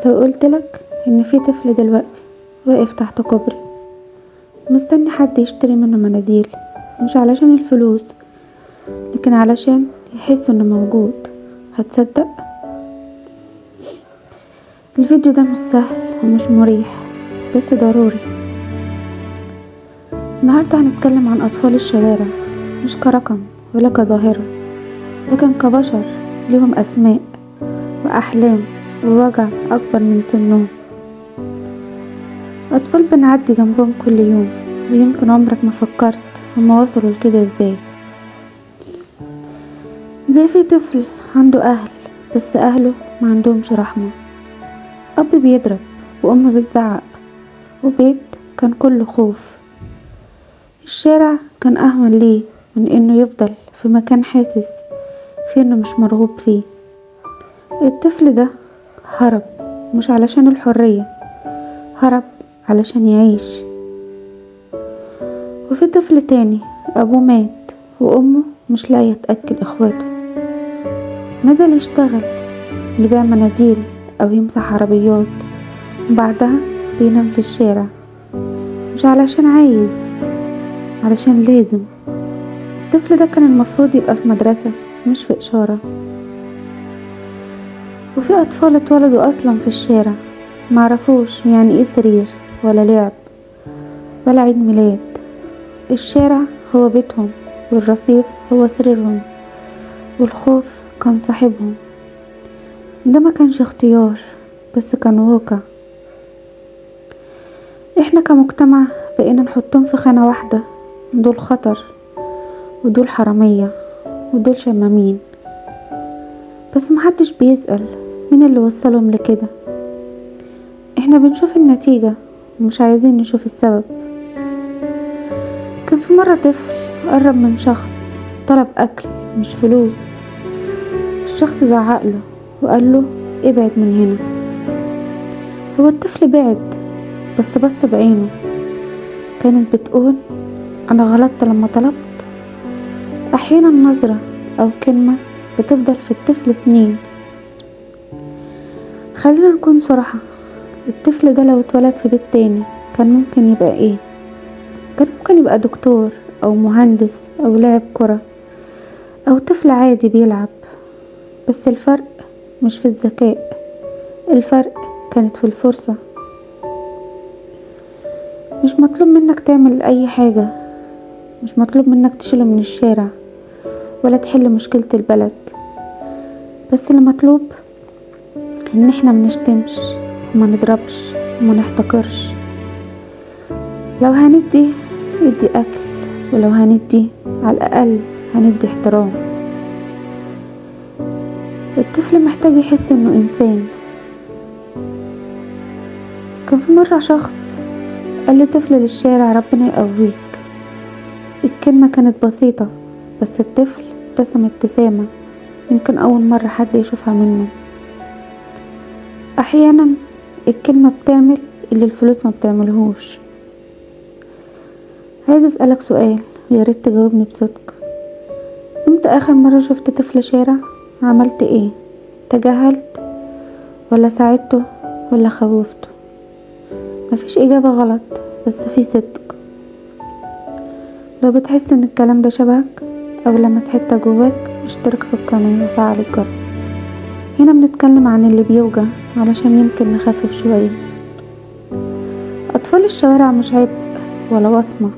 لو قلتلك ان في طفل دلوقتي واقف تحت كوبري مستني حد يشتري منه مناديل، مش علشان الفلوس لكن علشان يحس انه موجود، هتصدق؟ الفيديو ده مش سهل ومش مريح بس ضروري. النهاردة هنتكلم عن اطفال الشوارع، مش كرقم ولا كظاهرة لكن كبشر لهم اسماء واحلام ووجع اكبر من سنهم. اطفال بنعدي جنبهم كل يوم ويمكن عمرك ما فكرت هما وصلوا لكده ازاي. زي في طفل عنده اهل بس اهله ما عندهمش رحمة، اب بيضرب وام بتزعق وبيت كان كله خوف. الشارع كان اهون ليه من انه يفضل في مكان حاسس فيه انه مش مرغوب فيه. الطفل ده هرب مش علشان الحرية، هرب علشان يعيش. وفي طفل تاني ابوه مات وامه مش لاقيه تاكل اخواته، نزل يشتغل يبيع مناديل او يمسح عربيات وبعدها بينام في الشارع، مش علشان عايز، علشان لازم. الطفل ده كان المفروض يبقى في مدرسة مش في اشارة. وفي اطفال اتولدوا اصلا في الشارع، معرفوش يعني ايه سرير ولا لعب ولا عيد ميلاد. الشارع هو بيتهم والرصيف هو سريرهم والخوف كان صاحبهم. ده ما كانش اختيار بس كان واقع. احنا كمجتمع بقينا نحطهم في خانة واحدة، دول خطر ودول حرامية ودول شمامين، بس محدش بيسأل مين اللي وصلهم لكده. احنا بنشوف النتيجة ومش عايزين نشوف السبب. كان في مرة طفل قرب من شخص طلب اكل مش فلوس، الشخص زعقله وقاله ابعد من هنا. هو الطفل بعد بس بص بعينه، كانت بتقول انا غلطت لما طلبت. احيانا نظرة او كلمة بتفضل في الطفل سنين. خلينا نكون صراحة، الطفل ده لو اتولد في بيت تاني كان ممكن يبقى ايه؟ كان ممكن يبقى دكتور او مهندس او لاعب كرة او طفل عادي بيلعب. بس الفرق مش في الذكاء، الفرق كانت في الفرصة. مش مطلوب منك تعمل اي حاجة، مش مطلوب منك تشيله من الشارع ولا تحل مشكلة البلد، بس اللي مطلوب ان احنا منشتمش وما نضربش وما نحتقرش. لو هندي ادي اكل، ولو هندي على الاقل هندي احترام. الطفل محتاج يحس انه انسان. كان في مرة شخص قال لطفل للشارع ربنا يقويك. الكلمة كانت بسيطة بس الطفل ابتسم ابتسامة يمكن اول مرة حد يشوفها منه. احيانا الكلمة بتعمل اللي الفلوس ما بتعملهوش. عايز اسألك سؤال وياريت تجاوبني بصدق، امتى اخر مرة شفت طفل شارع؟ عملت ايه؟ تجاهلت ولا ساعدته ولا خوفته؟ مفيش اجابة غلط بس في صدق. لو بتحس ان الكلام ده شبهك او لمس حتة جواك اشترك في القناة وفعل الجرس. هنا بنتكلم عن اللي بيوجع علشان يمكن نخفف شوية. اطفال الشوارع مش عيب ولا وصمة،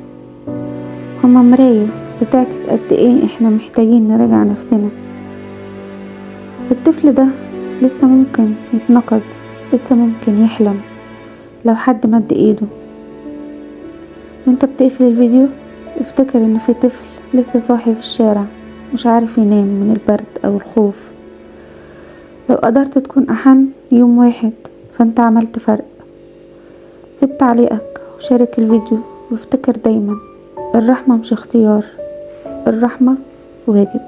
هما مراية بتعكس قد ايه احنا محتاجين نراجع نفسنا. الطفل ده لسه ممكن يتنقذ، لسه ممكن يحلم لو حد مد ايده. وانت بتقفل الفيديو افتكر ان في طفل لسه صاحي في الشارع مش عارف ينام من البرد او الخوف. لو قدرت تكون احن يوم واحد فانت عملت فرق. سيب تعليقك وشارك الفيديو وافتكر دايما الرحمة مش اختيار، الرحمة واجب.